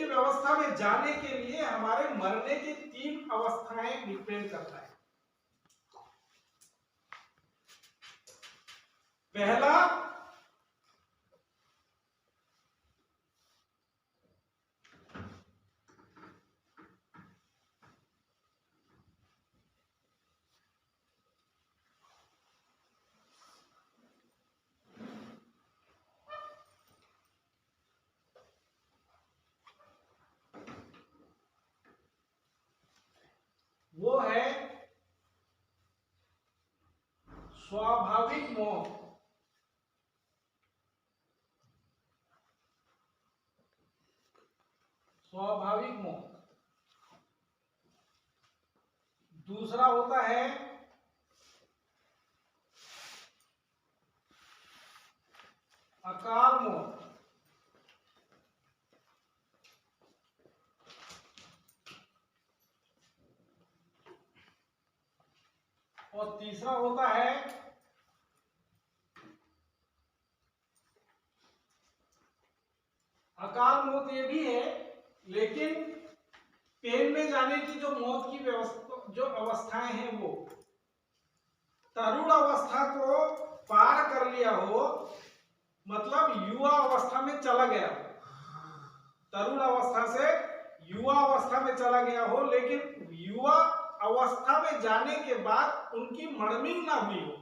व्यवस्था में जाने के लिए हमारे मरने की 3 अवस्थाएं डिपेंड करता है। पहला वो है स्वाभाविक मौत। स्वाभाविक मौत। दूसरा होता है अकाल मौत। और तीसरा होता है अकाल मौत। ये भी है, लेकिन पेन में जाने की जो मौत की व्यवस्था, जो अवस्थाएं हैं, वो तरुण अवस्था को पार कर लिया हो, मतलब युवा अवस्था में चला गया हो, तरुण अवस्था से युवा अवस्था में चला गया हो, लेकिन युवा अवस्था में जाने के बाद उनकी मड़मिंग ना हुई हो,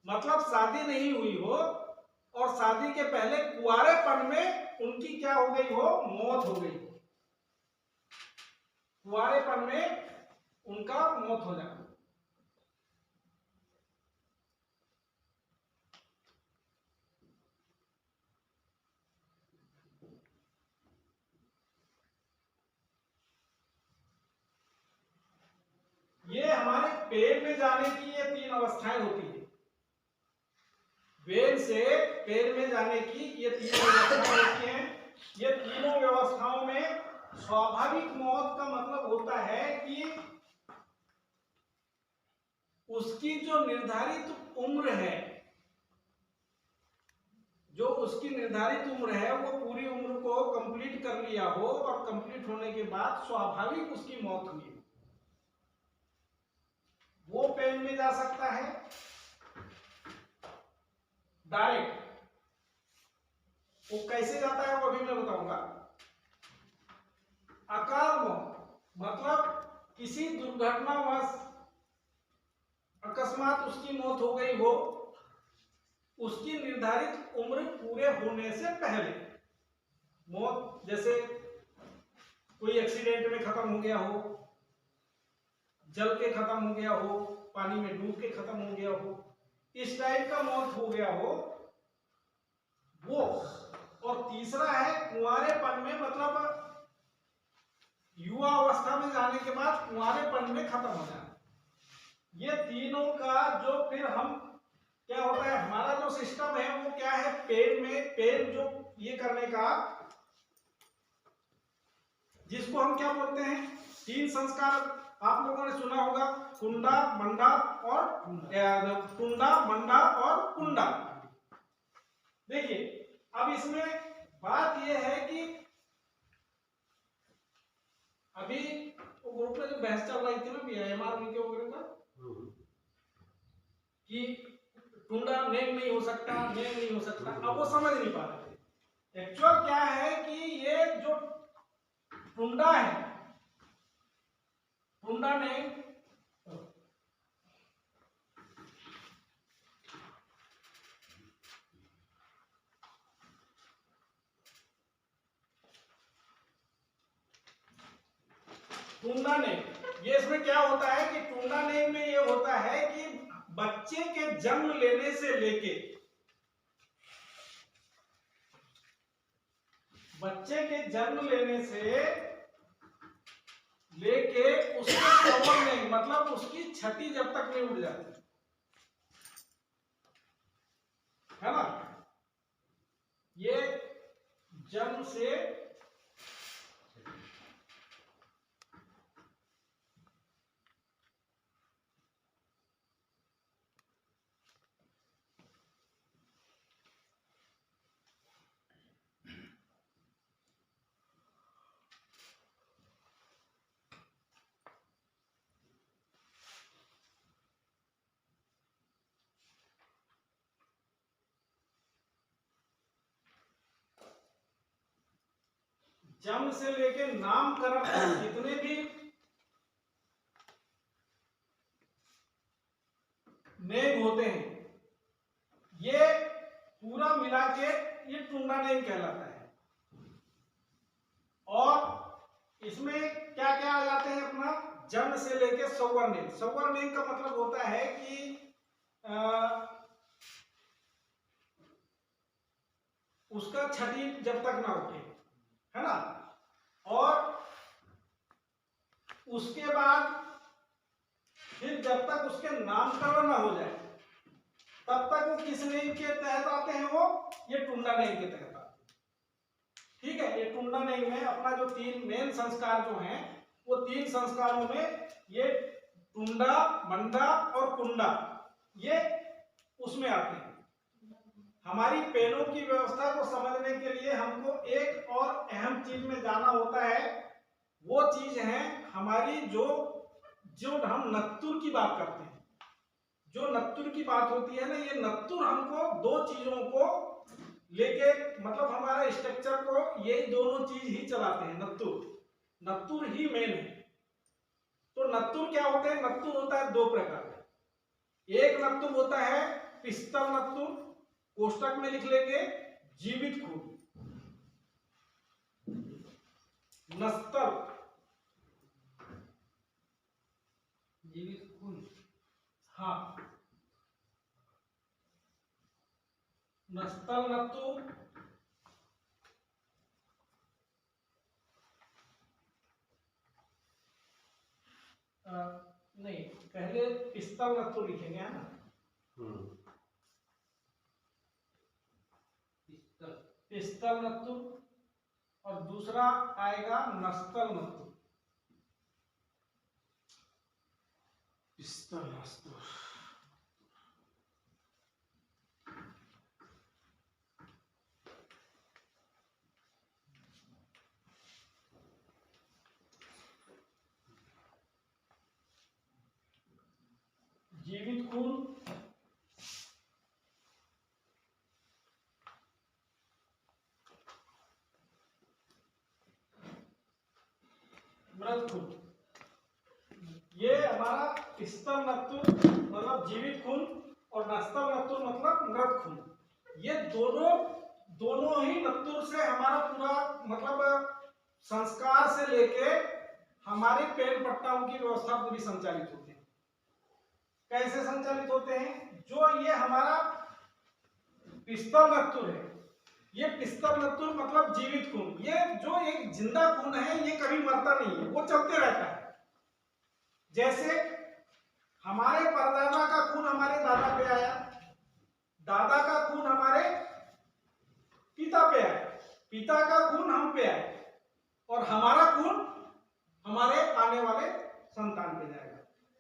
मतलब शादी नहीं हुई हो, और शादी के पहले कुंवारेपन में उनकी क्या हो गई हो, मौत हो गई हो। कुंवारेपन में उनका मौत हो जाना। ये हमारे पेन में जाने की ये 3 अवस्थाएं होती है। वेन से पेन में जाने की ये 3 व्यवस्थाएं होती हैं। ये तीनों व्यवस्थाओं में स्वाभाविक मौत का मतलब होता है कि उसकी जो निर्धारित उम्र है, जो उसकी निर्धारित उम्र है, वो पूरी उम्र को कंप्लीट कर लिया हो, और कंप्लीट होने के बाद स्वाभाविक उसकी मौत हुई, वो पेन में जा सकता है डायरेक्ट। वो कैसे जाता है वो अभी मैं बताऊंगा। अकाल मौत मतलब किसी दुर्घटनावश अकस्मात उसकी मौत हो गई हो, उसकी निर्धारित उम्र पूरे होने से पहले मौत, जैसे कोई एक्सीडेंट में खत्म हो गया हो, जल के खत्म हो गया हो, पानी में डूब के खत्म हो गया हो, इस टाइप का मौत हो गया हो वो। और तीसरा है कुंवारेपन में, मतलब युवा अवस्था में जाने के बाद कुंवारेपन में खत्म हो जाना। ये तीनों का जो फिर हम क्या होता है, हमारा जो सिस्टम है वो क्या है, पेन में, पेन जो ये करने का, जिसको हम क्या बोलते हैं, 3 संस्कार आप लोगों ने सुना होगा, कुंडा, मंडा और कुंडा, मंडा और कुंडा। देखिए अब इसमें बात यह है कि अभी वो ग्रुप में जो बहस चल रही थी ना बीएमआर के वगैरह का, कि टुंडा नेम नहीं हो सकता, नेम नहीं हो सकता, अब वो समझ नहीं पा रहे थे। एक्चुअल क्या है कि ये जो टुंडा है, टुंडा नेम टुंडा नेम, ये इसमें क्या होता है कि टुंडा नेम में ये होता है कि बच्चे के जन्म लेने से लेके, बच्चे के जन्म लेने से लेके उसके कवर में, मतलब उसकी छठी जब तक नहीं उड़ जाती है ना, ये जन्म से जन्म से लेके नामकरण तक जितने भी नेम होते हैं ये पूरा मिला के ये टुंडा नेम कहलाता है। और इसमें क्या क्या आ जाते हैं अपना जन्म से लेके सवर नेम। सवर नेम का मतलब होता है कि उसका छठी जब तक ना उठे, है ना, और उसके बाद फिर जब तक उसके नामकरण ना हो जाए तब तक वो किस नेम के तहत आते हैं, वो ये टुंडा नेम के तहत आते हैं। ठीक है, ये टुंडा नेम में अपना जो 3 मेन संस्कार जो हैं वो 3 संस्कारों में ये टुंडा, मंडा और कुंडा ये उसमें आते हैं। हमारी पेनों की व्यवस्था को समझने के लिए हमको एक और अहम चीज में जाना होता है। वो चीज है हमारी जो हम नत्तुर की बात करते हैं। जो नत्तुर की बात होती है ना, ये नत्तुर हमको 2 चीजों को लेके मतलब हमारा स्ट्रक्चर को यही दोनों चीज ही चलाते हैं। नत्तुर ही मेन है। तो नत्तुर क्या होते हैं? नत्तुर होता है 2 प्रकार का। एक नत्तुर होता है पिस्तल नत्तुर, कोष्टक में लिख लेंगे जीवित खून। नस्तल, जीवित खून, हाँ, नस्तल नत्तुर, नहीं, पहले पिस्तल नत्तुर लिखेंगे, है ना। पिस्तल नत्तुर और दूसरा आएगा नस्तल नत्तुर। पिस्तल नत्तुर, जीवित खून, मृत खून। ये हमारा पिस्तल नत्तुर मतलब जीवित खून और नस्तल नत्तुर मतलब मृत खून। ये दोनों ही नत्तुर से हमारा पूरा मतलब संस्कार से लेके हमारे पेन पट्टाओं की व्यवस्था पूरी संचालित होती है। कैसे संचालित होते हैं? जो ये हमारा पिस्तल नत्तुर है, ये पिस्तल नत्तुर मतलब जीवित खून, ये जो एक जिंदा खून है ये कभी मरता नहीं है, वो चलते रहता है। जैसे हमारे परदादा का खून हमारे दादा पे आया, दादा का खून हमारे पिता पे आया, पिता का खून हम पे आया और हमारा खून हमारे आने वाले संतान पे जाएगा।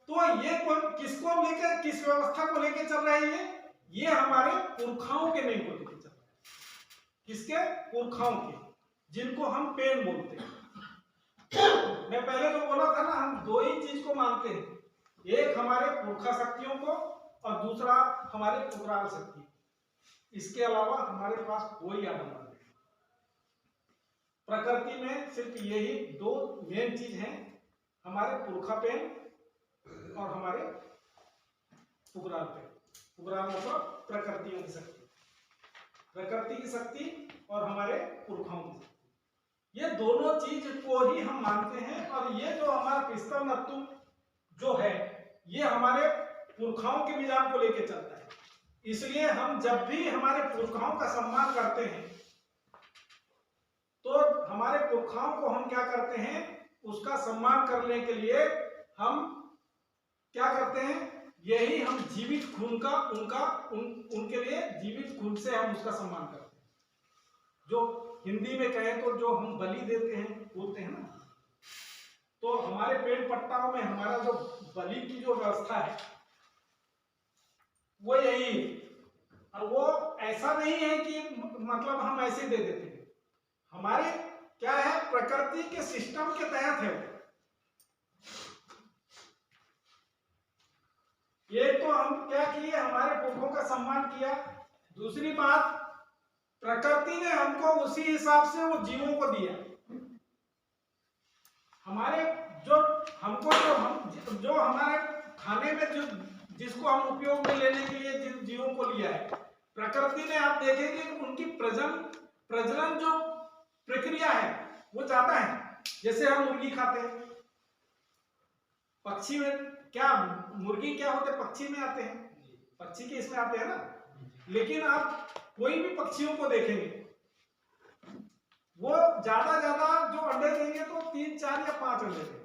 तो ये किसको लेकर, किस व्यवस्था को लेकर चल रहा है? ये हमारे पुरखाओं के नेम को लेकर चल रहा है। किसके? पुरखाओं के, जिनको हम पेन बोलते हैं। मैं पहले तो बोला था ना, हम 2 ही चीज को मानते हैं, एक हमारे पुरखा शक्तियों को और दूसरा हमारे पुराण शक्ति। इसके अलावा हमारे पास कोई आधार नहीं। प्रकृति में सिर्फ यही 2 मेन चीज हैं, हमारे पुरखा पेन और हमारे पुराण पेन। पुराण मतलब प्रकृतियों की शक्ति, प्रकृति की शक्ति और हमारे पुरखाओं की शक्ति। ये दोनों चीज को ही हम मानते हैं। और ये जो हमारा पिस्तल नत्तुर जो है ये हमारे पुरखाओं के मिजान को लेकर चलता है। इसलिए हम जब भी हमारे पुरखाओं का सम्मान करते हैं तो हमारे पुरखाओं को हम क्या करते हैं, उसका सम्मान करने के लिए हम क्या करते हैं, यही हम जीवित खून का उनके लिए जीवित खून से हम उसका सम्मान करते हैं। जो हिंदी में कहें तो जो हम बलि देते हैं बोलते हैं ना, तो हमारे पेड़ पट्टाओं में हमारा जो बलि की जो व्यवस्था है वो यही है। और वो ऐसा नहीं है कि मतलब हम ऐसे दे देते हैं, हमारे क्या है, प्रकृति के सिस्टम के तहत है। ये तो हम क्या किए, हमारे पुरखों का सम्मान किया। दूसरी बात, प्रकृति ने हमको उसी हिसाब से वो जीवों को दिया। हमारे जो हमको जो हमारे खाने में जो जिसको हम उपयोग में लेने के लिए जिन जीवों को लिया है, प्रकृति ने आप देखेंगे कि उनकी प्रजनन जो प्रक्रिया है वो ज्यादा है। जैसे हम मुर्गी खाते हैं, पक्षी में क्या, मुर्गी क्या होते हैं, पक्षी में आते हैं, पक्षी के इसमें आते हैं ना। लेकिन आप कोई भी पक्षियों को देखेंगे वो ज्यादा जो अंडे देंगे तो 3, 4 या 5 अंडे देंगे।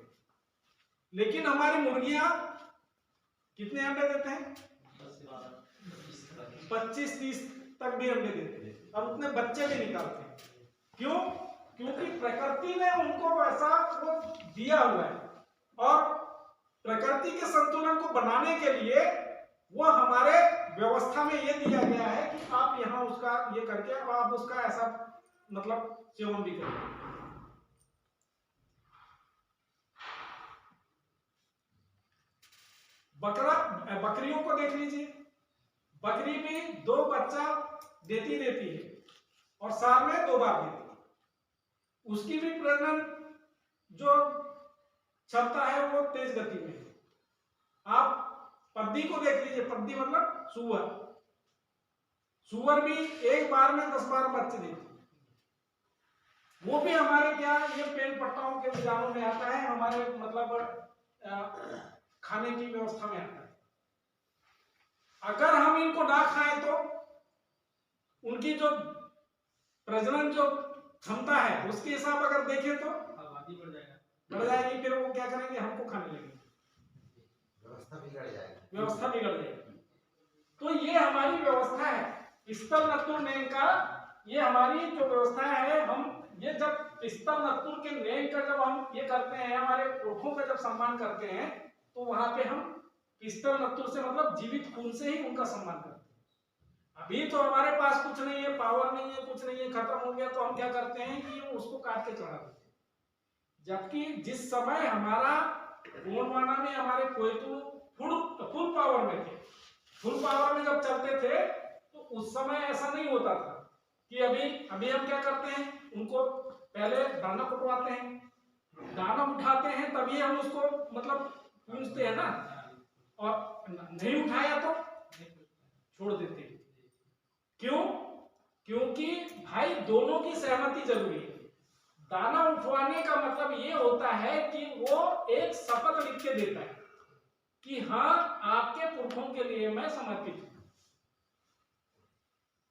लेकिन हमारी मुर्गियां कितने अंडे देते हैं? 25-30 तक भी अंडे देते हैं और उतने बच्चे भी निकालते हैं। क्यों? क्योंकि प्रकृति ने उनको वैसा वो दिया हुआ है और प्रकृति के संतुलन को बनाने के लिए वो हमारे व्यवस्था में ये दिया गया है कि आप यहाँ उसका ये करके अब आप उसका ऐसा मतलब सेवन भी करें। बकरियों को देख लीजिए, बकरी भी 2 बच्चा देती है और साल में 2 बार देती है। उसकी भी प्रजनन जो क्षमता है वो तेज गति में है। आप पद्दी को देख लीजिए, पद्दी मतलब सुअर भी एक बार में 10-12 बच्चे देती है। वो भी हमारे क्या ये पेड़ पट्टाओं के बीजाणु में आता है, हमारे मतलब खाने की व्यवस्था में आता है। अगर हम इनको ना खाएं तो उनकी जो प्रजनन जो क्षमता है उसके हिसाब अगर देखें तो आबादी बढ़ जाएगी। फिर वो क्या करेंगे, हमको खाने लगेंगे, व्यवस्था बिगड़ जाएगी। तो ये हमारी व्यवस्था है स्थल नतुर नेम का, ये हमारी जो व्यवस्था है। हम ये जब स्थल नतुर के नेम का जब हम ये करते हैं, हमारे पुरखों का जब सम्मान करते हैं, तो वहां पे हम स्थल नतुर से मतलब जीवित खून से ही उनका सम्मान करते हैं। अभी तो हमारे पास कुछ नहीं है, पावर नहीं है, कुछ नहीं है, खत्म हो गया, तो हम क्या करते हैं कि उसको काट के चढ़ा देते हैं। जबकि जिस समय हमारा गोंडवाना में हमारे कोयतू फुल पावर में थे, फुल पावर में जब चलते थे, तो उस समय ऐसा नहीं होता था कि अभी हम क्या करते हैं, उनको पहले दाना कुटवाते हैं, दाना उठाते हैं, तभी हम उसको मतलब पूछते हैं ना, और नहीं उठाया तो छोड़ देते हैं। क्यों? क्योंकि भाई दोनों की सहमति जरूरी है। दाना उठवाने का मतलब ये होता है कि वो एक शपथ लिख के देता है कि हाँ आपके पुरखों के लिए मैं समर्पित हूं।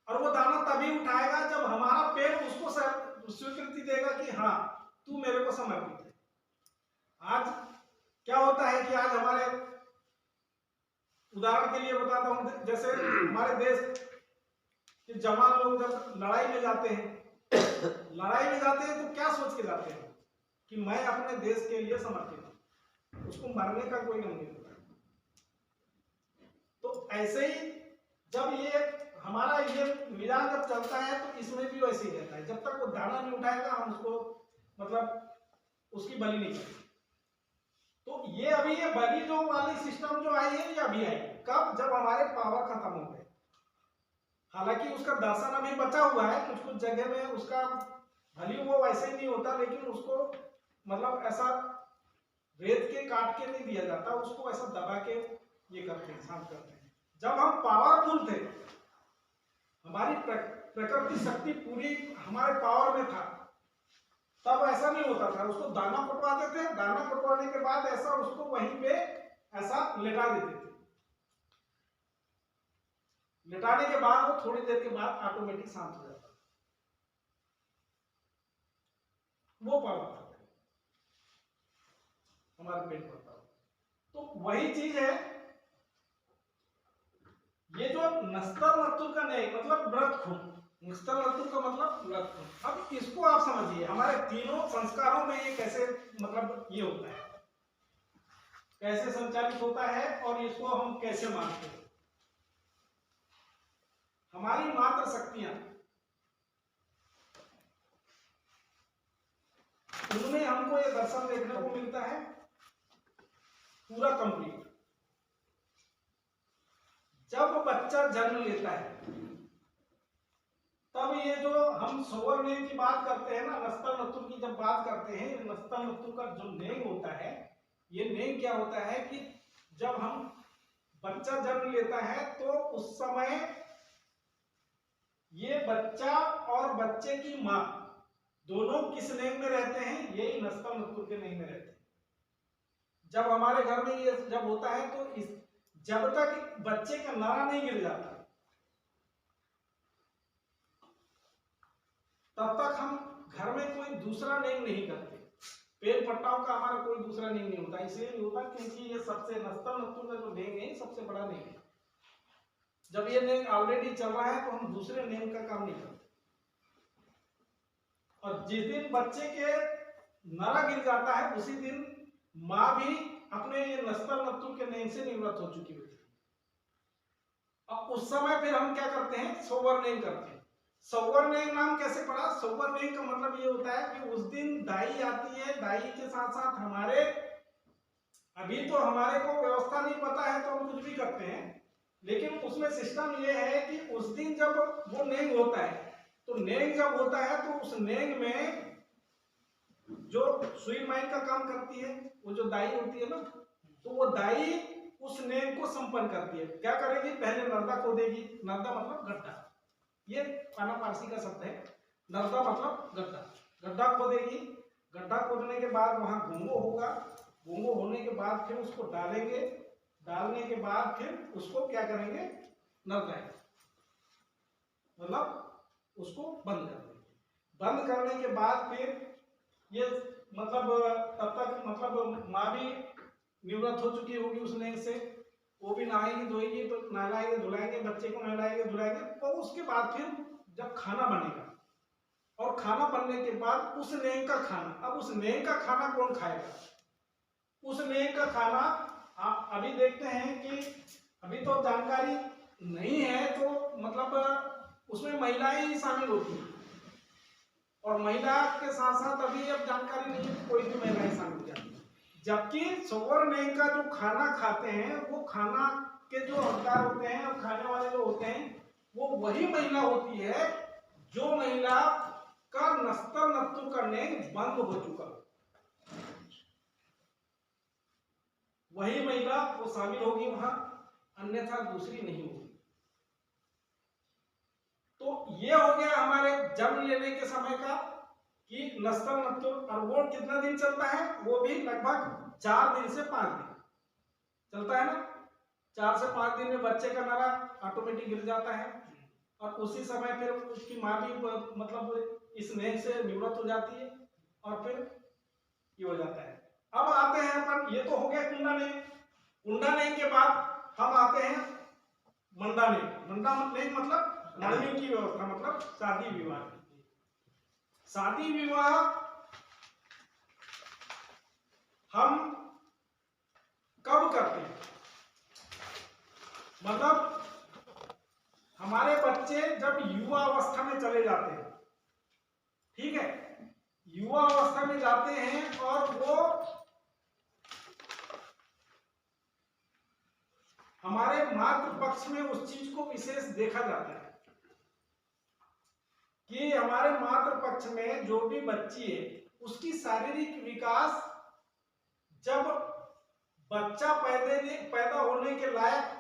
और वो दाना तभी उठाएगा जब हमारा पेड़ उसको स्वीकृति देगा कि हाँ तू मेरे को समर्पित है। आज क्या होता है कि आज हमारे, उदाहरण के लिए बताता हूं, जैसे हमारे देश के जवान लोग जब लड़ाई में जाते हैं तो क्या सोच के जाते हैं कि मैं अपने देश के लिए समर्पित हूं, उसको मरने का कोई नहीं होता। तो ऐसे ही जब ये हमारा ये मिजान जब चलता है तो इसमें भी वैसे ही रहता है। जब तक वो दाना नहीं उठाएगा हम उसको मतलब उसकी बलि नहीं करेंगे। तो ये अभी ये बलि जो वाली सिस्टम जो आई है ये अभी आई, कब? जब हमारे पावर खत्म हो गए। हालांकि उसका दर्शन अभी बचा हुआ है, कुछ कुछ जगह में उसका भले वो वैसे ही नहीं होता, लेकिन उसको मतलब ऐसा रेत के काट के नहीं दिया जाता, उसको ऐसा दबा के ये करते हैं, शांत करते हैं। जब हम पावरफुल थे, हमारी प्रकृति शक्ति पूरी हमारे पावर में था, तब ऐसा नहीं होता था। उसको दाना कुटवाते थे, दाना कुटवाने के बाद ऐसा उसको वहीं पे ऐसा लेटा देते थे। लेटाने के बाद वो थोड़ी देर के बाद ऑटोमेटिक शांत हो जाता, वो पावर था हमारे पेट पर। तो वही चीज है, ये जो नस्तर नतुर का नहीं मतलब व्रत खून, नस्तर नतुर का मतलब व्रत खून। अब इसको आप समझिए, हमारे तीनों संस्कारों में ये कैसे मतलब ये होता है, कैसे संचालित होता है और इसको हम कैसे मानते हैं। हमारी मात्र शक्तियां, उनमें हमको ये दर्शन देखने को मिलता है पूरा कंप्लीट। जब बच्चा जन्म लेता है तब ये जो हम सोवर नेम की बात करते हैं ना, नस्तल नत्तुर की जब बात करते हैं, नस्तल नत्तुर का जो नेम होता है, ये नेम क्या होता है कि जब हम बच्चा जन्म लेता है तो उस समय ये बच्चा और बच्चे की मां दोनों किस नेम में रहते हैं, यही नस्तल नत्तुर के नेम में रहते हैं। जब हमारे घर में ये जब होता है तो इस जब तक बच्चे का नारा नहीं गिर जाता तब तक हम घर में कोई दूसरा नेम नहीं करते। पेड़ पट्टाओं का हमारा कोई दूसरा नेम नहीं होता, इसलिए नहीं होता क्योंकि ये सबसे नस्तल नत्तुर का जो नेम है सबसे बड़ा नेम है। जब ये नेम ऑलरेडी चल रहा है तो हम दूसरे नेम का काम नहीं करते। और जिस दिन बच्चे के नारा गिर जाता है उसी दिन मां भी अपने ये नस्तल नत्तुर के नेम से निवृत्त हो चुकी होती है। अब उस समय फिर हम क्या करते हैं, सोवर नेम करते हैं। सोवर नेम नाम कैसे पड़ा? सोवर नेम का मतलब ये होता है कि उस दिन दाई आती है, दाई के साथ साथ हमारे, अभी तो हमारे को व्यवस्था नहीं पता है तो हम कुछ भी करते हैं, लेकिन उसमें सिस्टम ये है कि उस दिन जब वो नेंग होता है तो नेंग जब होता है तो उस नेंग में जो सुई माइन का काम करती है, वो जो दाई होती है ना, तो वो दाई उस नेंग को संपन्न करती है। क्या करेगी? पहले नर्दा खोदेगी। नर्दा मतलब गड्ढा, ये पाना पारसी का शब्द है। नर्दा मतलब गड्ढा, गड्ढा खोदेगी। गड्ढा खोदने के बाद वहां घोंगो होगा, घोंगो होने के बाद फिर उसको डालेंगे, डालने के बाद फिर उसको क्या करेंगे, नर्दाएंगे, मतलब उसको बंद कर देंगे। बंद करने के बाद फिर ये मतलब तब तक मतलब माँ भी निवृत्त हो चुकी होगी उस नेंग से, वो भी नहाएगी धोएगी, तो नहलाएंगे धुलाएंगे, बच्चे को नहलाएंगे धुलाएंगे। तो उसके बाद फिर जब खाना बनेगा और खाना बनने के बाद उस नेंग का खाना, अब उस नेंग का खाना कौन खाएगा? उस नेंग का खाना आप अभी देखते हैं कि अभी तो जानकारी नहीं है, तो मतलब उसमें महिलाएं ही शामिल होती हैं, और महिला के साथ साथ अभी अब जानकारी नहीं है तो कोई भी महिलाएं शामिल हो जाती है। जबकि सोवर नेंग का जो खाना खाते हैं, वो खाना के जो हकदार होते हैं और खाने वाले जो होते हैं, वो वही महिला होती है जो महिला का नस्तल नत्तुर का नेंग बंद हो चुका, वही महिला वो शामिल होगी वहां, अन्यथा दूसरी नहीं होगी। तो ये हो गया हमारे जन्म लेने के समय का कि नस्तल नत्तुर, और वो कितना दिन चलता है? वो भी लगभग 4 दिन से 5 दिन चलता है ना। 4 से 5 दिन में बच्चे का नारा ऑटोमेटिक गिर जाता है, और उसी समय फिर उसकी माँ भी मतलब इस नेंग से निवृत्त हो जाती है, और फिर ये हो जाता है। अब आते हैं अपन, ये तो हो गया कुंडा नेंग। कुंडा नेंग के बाद हम आते हैं मंडा नेंग। मंडा नेंग मतलब मंडनी की व्यवस्था, मतलब शादी विवाह। शादी विवाह हम कब करते हैं? मतलब हमारे बच्चे जब युवा अवस्था में चले जाते हैं, ठीक है, युवा अवस्था में जाते हैं और वो हमारे मातृ पक्ष में उस चीज को विशेष देखा जाता है कि हमारे मातृ पक्ष में जो भी बच्ची है उसकी शारीरिक विकास जब बच्चा पैदा होने के लायक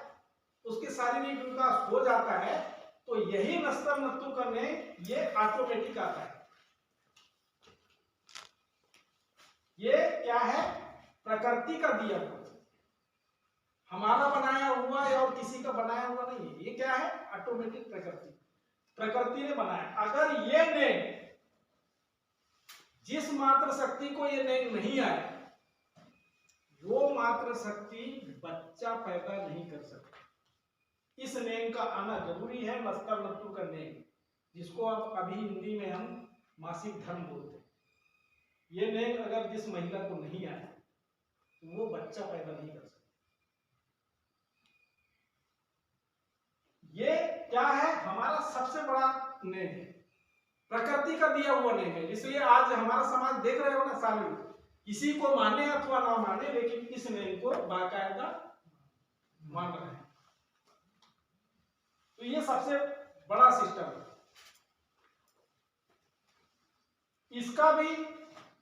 उसके शारीरिक विकास हो जाता है, तो यही नस्तल नत्तुर का नेंग ये ऑटोमेटिक आता है। ये क्या है? प्रकृति का दिया हुआ, हमारा बनाया हुआ या और किसी का बनाया हुआ नहीं है। ये क्या है? ऑटोमेटिक प्रकृति ने बनाया। अगर ये नेंग, जिस मात्र शक्ति को ये नेंग नहीं आए, वो मात्र शक्ति बच्चा पैदा नहीं कर सकती। इस नेंग का आना जरूरी है, नस्तल नत्तुर का नेंग, जिसको आप अभी हिंदी में हम मासिक धर्म बोलते हैं। ये नेंग अगर जिस महिला को नहीं आया तो वो बच्चा पैदा नहीं कर सकती। ये क्या है? हमारा सबसे बड़ा नेंग है, प्रकृति का दिया हुआ नेंग है। इसलिए आज हमारा समाज देख रहे हो ना, सारे किसी को माने अथवा ना माने, लेकिन इस नेंग को बाकायदा मान रहे हैं। तो ये सबसे बड़ा सिस्टम है। इसका भी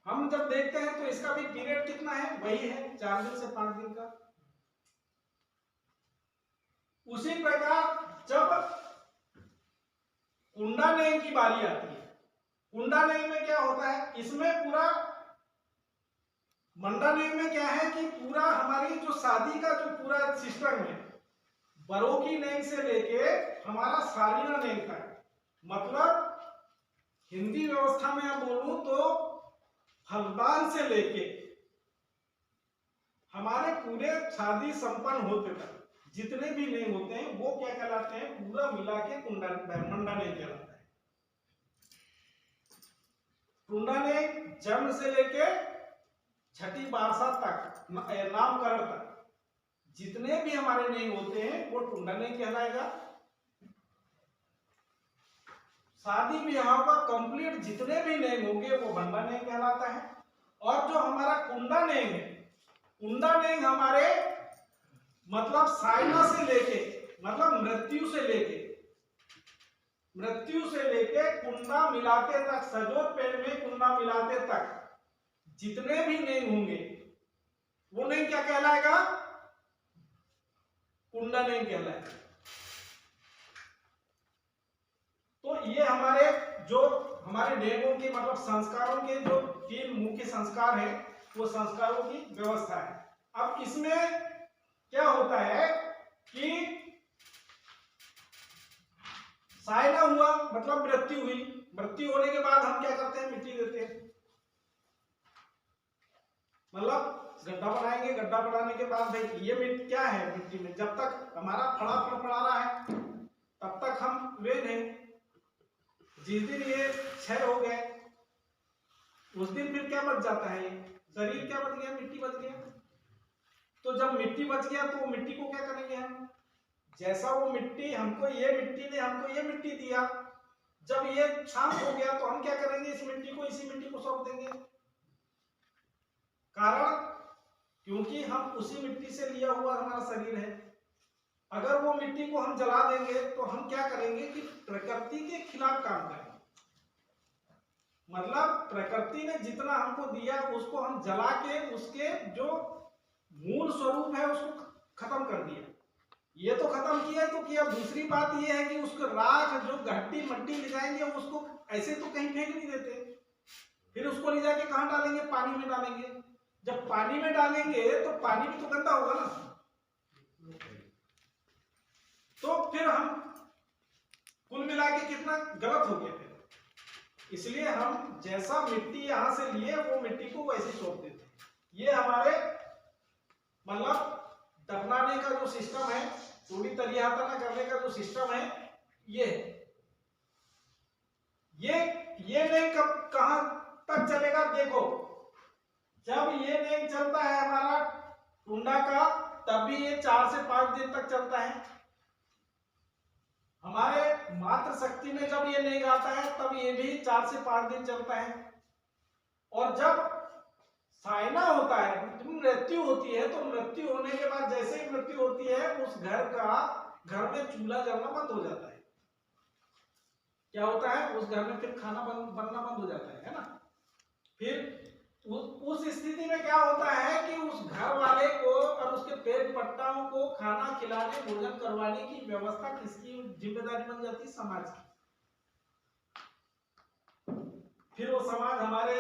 हम जब देखते हैं तो इसका भी पीरियड कितना है, वही है 4 दिन से 5 दिन का। उसी प्रकार जब कुंडा नेम की बारी आती है, कुंडा नेम में क्या होता है, इसमें पूरा मंडा नेम में क्या है कि पूरा हमारी जो शादी का जो पूरा सिस्टम है, बरोकी नेम से लेके हमारा सारीना नेम तक, मतलब हिंदी व्यवस्था में आप बोलूं तो फलदान से लेके हमारे पूरे शादी संपन्न होते तक जितने भी नेम होते हैं वो क्या कहलाते हैं, पूरा मिला के कुंडा मंडा नेम कहलाता है। कुंडा नेम जन्म से लेके छठी बारसा तक, नामकरण तक जितने भी हमारे नेम होते हैं वो कुंडा नेम कहलाएगा। शादी ब्याह का कंप्लीट जितने भी नेम होंगे वो बंडा नेम कहलाता है। और जो हमारा कुंडा नेम है, कुंडा नेम हमारे मतलब साइना से लेके, मतलब मृत्यु से लेके कुंडा मिलाते तक, सजोत पेड़ में कुंडा मिलाते तक जितने भी नेम होंगे वो नेम क्या कहलाएगा, कुंडा नेम कहलाएगा। तो ये हमारे जो हमारे नेमों के मतलब संस्कारों के जो 3 मुख्य संस्कार है वो संस्कारों की व्यवस्था है। अब इसमें क्या होता है कि सायना हुआ मतलब मृत्यु हुई, मृत्यु होने के बाद हम क्या करते हैं, मिट्टी देते हैं, मतलब गड्ढा बनाएंगे, गड्ढा बनाने के बाद भाई ये मिट्टी क्या है, मिट्टी में जब तक हमारा फड़ा फड़फड़ा रहा है तब तक हम वे नहीं, जिस दिन ये क्षय हो गए उस दिन फिर क्या बच जाता है, शरीर क्या बच गया, मिट्टी बच गया। तो जब मिट्टी बच गया तो मिट्टी को क्या करेंगे हम, जैसा वो मिट्टी हमको, ये मिट्टी ने हमको ये मिट्टी दिया, जब ये शांत हो गया तो हम क्या करेंगे, इस मिट्टी को, इसी मिट्टी को सौंप देंगे। कारण क्योंकि हम उसी मिट्टी से लिया हुआ हमारा शरीर है। अगर वो मिट्टी को हम जला देंगे तो हम क्या करेंगे कि प्रकृति के खिलाफ काम करेंगे, मतलब प्रकृति ने जितना हमको दिया उसको हम जला के उसके जो मूल स्वरूप है उसको खत्म कर दिया। ये तो खत्म किया तो किया, दूसरी बात ये है कि उसको राख जो घट्टी मट्टी ले जाएंगे उसको ऐसे तो कहीं फेंक नहीं देते, फिर उसको ले जाके कहां डालेंगे, पानी में डालेंगे। जब पानी में डालेंगे तो पानी भी तो गंदा होगा ना, तो फिर हम कुल मिला के कितना गलत हो गया फिर। इसलिए हम जैसा मिट्टी यहां से लिए वो मिट्टी को वैसे सौंप देते हैं। ये हमारे मतलब दफनाने का जो सिस्टम है, चूड़ी तलियातना करने का जो सिस्टम है, ये नहीं कब कहां तक चलेगा, देखो जब ये नहीं चलता है हमारा कुंडा का तब भी ये 4 से 5 दिन तक चलता है। हमारे मातृ शक्ति में जब ये नहीं आता है तब ये भी 4 से 5 दिन चलता है। और जब सायना होता है, मृत्यु होती है, तो मृत्यु होने के बाद जैसे ही मृत्यु होती है उस घर में चूल्हा जलना बंद हो जाता है। क्या होता है, उस घर में फिर खाना बनना बंद हो जाता है ना। फिर उस स्थिति में क्या होता है कि उस घर वाले को और उसके पेट पट्टाओं को खाना खिलाने, भोजन करवाने की व्यवस्था किसकी जिम्मेदारी बन जाती है, समाज की। फिर वो समाज हमारे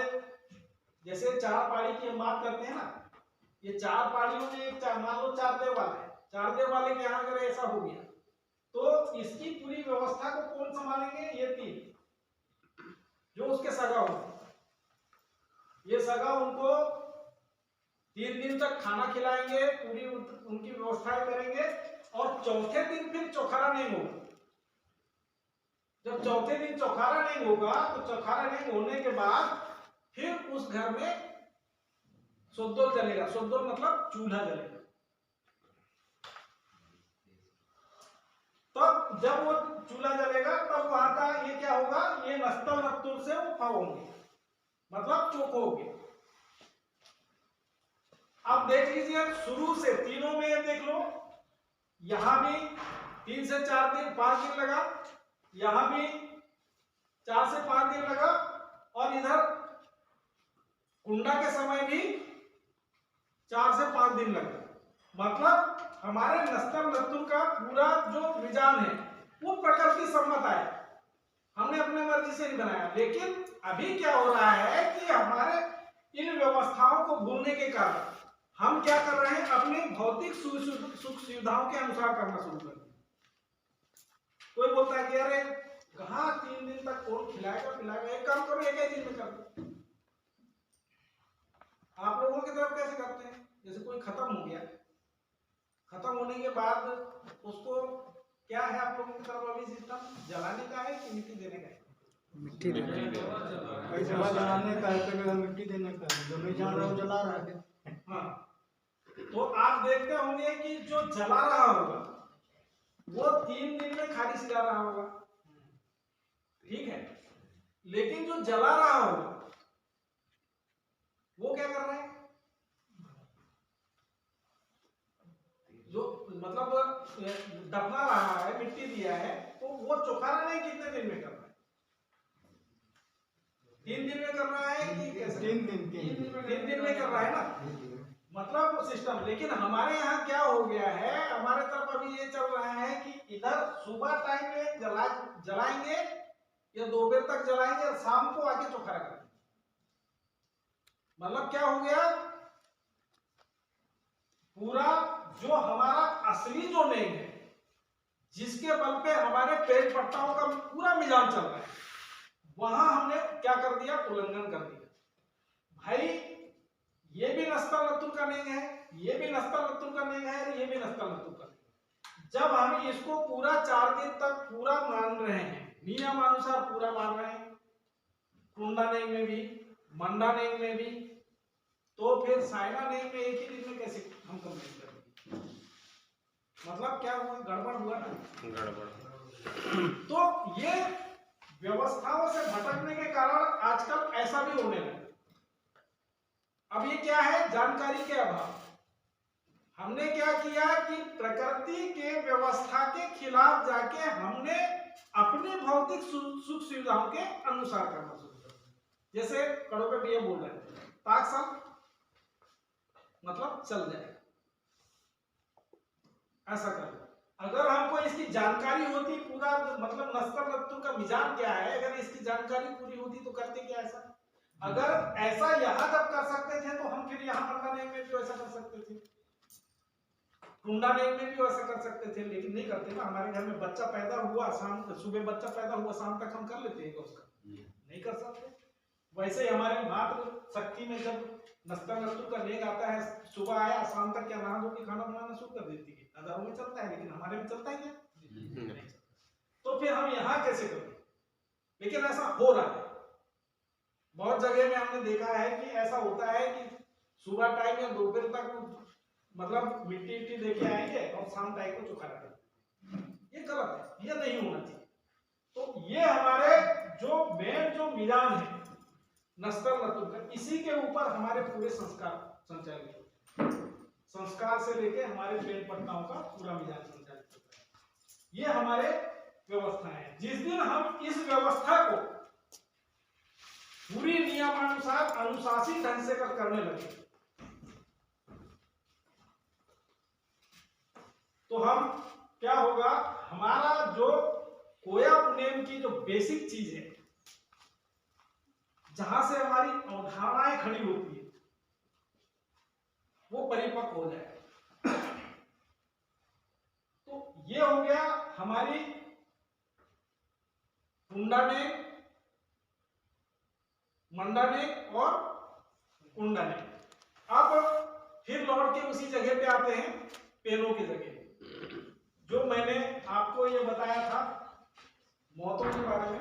जैसे 4 पाड़ी की हम बात करते हैं ना, ये 4 पाड़ियों में मान लो 4 देव वाले हैं, 4 देव वाले के यहाँ अगर ऐसा हो गया तो इसकी पूरी व्यवस्था को कौन संभालेंगे, ये 3 जो उसके सगा होंगे। ये सगा उनको 3 दिन तक खाना खिलाएंगे, पूरी उनकी व्यवस्थाएं करेंगे। और चौथे दिन फिर चौखारा नहीं होगा। जब चौथे दिन चौखारा नहीं होगा तो चौखारा नहीं होने के बाद फिर उस घर में सोद्दोल जलेगा। सोद्दोल मतलब चूल्हा जलेगा। तब जब वो चूल्हा जलेगा तब वहां का ये क्या होगा, ये नस्तल नत्तुल से वो फाव होंगे, मतलब चोखो हो गया। अब देख लीजिए शुरू से तीनों में ये देख लो, यहां भी 3 से 4 दिन 5 दिन लगा, यहां भी 4 से 5 दिन लगा, और इधर कुंडा के समय भी 4 से 5 दिन लगता है। मतलब हमारे नस्तर नतुर का पूरा जो मिजान है वो प्रकृति सम्मत है, हमने अपने मर्जी से नहीं बनाया। लेकिन अभी क्या हो रहा है कि हमारे इन व्यवस्थाओं को भूलने के कारण हम क्या कर रहे हैं, अपनी भौतिक सुख सुविधाओं के अनुसार करना शुरू कर दिया। कोई बोलता है कि अरे कहाँ 3 दिन तक कौन खिलाएगा पिलाएगा, एक काम करो एक ही दिन में कर दो। आप लोगों की तरफ कैसे करते हैं, जैसे कोई खत्म हो गया, खत्म होने के बाद उसको क्या है आप लोगों की तरफ अभी सिस्टम, जलाने का है कि मिट्टी देने का है? मिट्टी देने पैसा जलाने का है, कभी मिट्टी देने का है, जो नहीं जान रहा वो जला रहा है। हाँ, तो आप देखते होंगे कि जो जला रहा होगा वो 3 दिन में खारिज जा रहा होगा, ठीक है। लेकिन जो जला रहा होगा वो क्या कर रहा है, जो मतलब दफना रहा है, मिट्टी दिया है, तो वो चौखाना नहीं कितने दिन में कर रहा है? 3 दिन में कर रहा है कि कैसे? 3 दिन में कर रहा है ना, मतलब सिस्टम। लेकिन हमारे यहाँ क्या हो गया है, हमारे तरफ अभी ये चल रहा है कि इधर सुबह टाइम में जलाएंगे या दोपहर तक जलाएंगे और शाम को आके चौखारा करेंगे। मतलब क्या हो गया, पूरा जो हमारा असली जो नेम है, जिसके बल पे हमारे पेट पट्टाओं का पूरा मिजान चल रहा है, वहां हमने क्या कर दिया, उल्लंघन कर दिया। भाई ये भी नस्तर नतुर का नेम है, ये भी नस्तर नतुर का नेम है, ये भी नस्तर नतुर का नेम। जब हम इसको पूरा 4 दिन तक पूरा मान रहे हैं, नियमानुसार पूरा मान रहे हैं, कुंडा नेम में भी, मंडा नेम में भी, तो फिर साइना नेम में एक ही दिन में कैसे हम कंप्लीट करेंगे? मतलब क्या हुआ, गड़बड़ हुआ ना, गड़बड़। तो ये व्यवस्थाओं से भटकने के कारण आजकल ऐसा भी होने लगा। अब ये क्या है, जानकारी के अभाव। हमने क्या किया कि प्रकृति के व्यवस्था के खिलाफ जाके हमने अपनी भौतिक सुख सुविधाओं के अनुसार करना शुरू कर दिया। जैसे कड़ों पे भैया बोल रहे हैं, ताक साल मतलब चल जाएगा, ऐसा कर। अगर हमको इसकी जानकारी होती पूरा, मतलब नस्तर नतुर का मिजान क्या है, अगर इसकी जानकारी पूरी होती तो करते क्या ऐसा? अगर ऐसा यहां जब कर सकते थे तो हम फिर यहाँ मंडा नेम में भी वैसा कर सकते थे, कुंडा नेम में भी वैसा कर सकते थे, लेकिन नहीं करते ना। हमारे घर में बच्चा पैदा हुआ, शाम सुबह बच्चा पैदा हुआ, शाम तक हम कर लेते हैं उसका, नहीं कर सकते। वैसे ही हमारे मातृ शक्ति में जब नस्तर नतुर का नेम आता है, सुबह आया शाम तक क्या नहा धो के खाना बनाना शुरू कर देती है। अदारों में चलता है, लेकिन हमारे में चलता है क्या? नहीं। तो फिर हम यहाँ कैसे करें? लेकिन ऐसा हो रहा है बहुत जगह में, हमने देखा है कि ऐसा होता है कि सुबह टाइम या दोपहर तक मतलब मिट्टी मिट्टी देके आएंगे और शाम टाइम को चौखारा करेंगे। ये गलत है, ये नहीं होना चाहिए। तो ये हमारे जो मेन जो मिजान है नस्तर नतुर का, इसी के ऊपर हमारे पूरे संस्कार संचालित होते हैं। संस्कार से लेके हमारे पेट पट्टाओं का पूरा मिजान संचालित होता है। ये हमारे व्यवस्था है। जिस दिन हम इस व्यवस्था को पूरी नियमानुसार अनुशासित ढंग से करने लगे, तो हम क्या होगा, हमारा जो कोया पुनेम की जो बेसिक चीज है, जहां से हमारी अवधारणाएं खड़ी होती है, वो परिपक्व हो जाए। तो ये हो गया हमारी कुंडा में, मंडा में और कुंडा में। अब फिर लौट के उसी जगह पे आते हैं, पेनों की जगह, जो मैंने आपको ये बताया था मौतों के बारे में।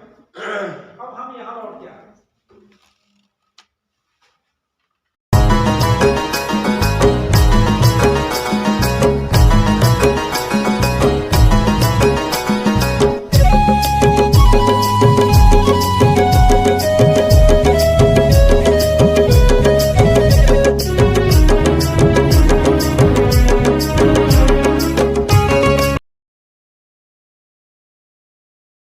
अब हम यहां लौट के आते हैं।